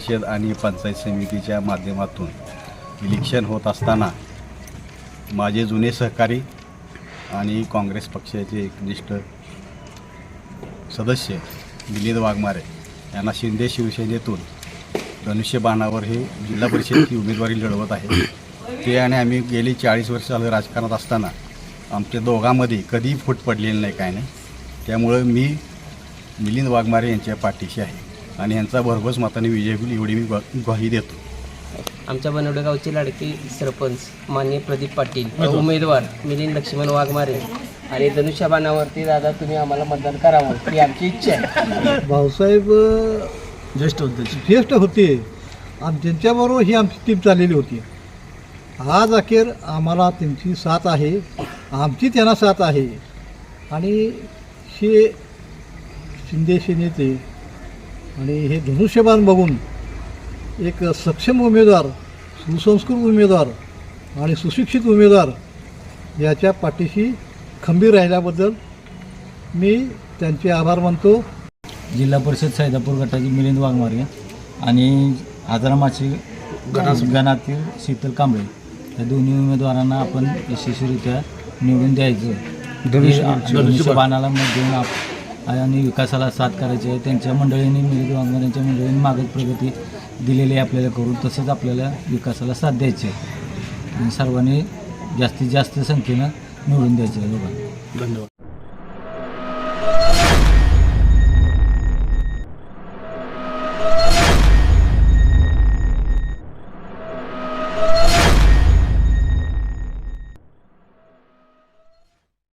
परिषद आणि पंचायत समितीच्या माध्यमातून इलेक्शन होत असताना माझे जुने सहकारी आणि काँग्रेस पक्षाचे एकनिष्ठ सदस्य मिलिंद वाघमारे यांना शिंदे शिवसेनेतून धनुष्यबाणावर हे जिल्हा परिषदेची उमेदवारी लढवत आहे. ते आणि आम्ही गेली 40 वर्ष झालं राजकारणात असताना आमच्या दोघांमध्ये कधीही फूट पडलेली नाही, काय नाही. त्यामुळं मी मिलिंद वाघमारे यांच्या पाठीशी आहे आणि यांचा भरघोस मताने विजय होईल एवढी मी ग्वाही देतो. आमच्या बनवडे गावचे लाडके सरपंच माननीय प्रदीप पाटील, उमेदवार मिलिंद लक्ष्मण वाघमारे आणि धनुष्यबाणावरती दादा तुम्ही आम्हाला मतदान करावं ही आमची इच्छा आहे. भाऊसाहेब ज्येष्ठ होते आणि त्यांच्याबरोबर ही आमची टीम चाललेली होती. आज अखेर आम्हाला त्यांची साथ आहे, आमची त्यांना साथ आहे आणि हे शिंदे सेनेचे आणि हे धनुष्यबाण बघून एक सक्षम उमेदवार, सुसंस्कृत उमेदवार आणि सुशिक्षित उमेदवार याच्या पाठीशी खंबीर राहिल्याबद्दल मी त्यांचे आभार मानतो. जिल्हा परिषद सैदापूर गटाची मिलिंद वाघमारे आणि आजारामाची गणातील शीतल कांबळे या दोन्ही उमेदवारांना आपण यशस्वीरित्या निवडून द्यायचं. धनुष्यबाणाला मत देऊन आणि विकासाला साथ करायची आहे. त्यांच्या मंडळींनी मिलिंद वाघमारे यांच्या मंडळींनी मागत प्रगती दिलेली आहे आपल्याला करून, तसंच आपल्याला विकासाला साथ द्यायची आहे आणि सर्वांनी जास्तीत जास्त संख्येनं निवडून द्यायचं आहे लोकांना. धन्यवाद.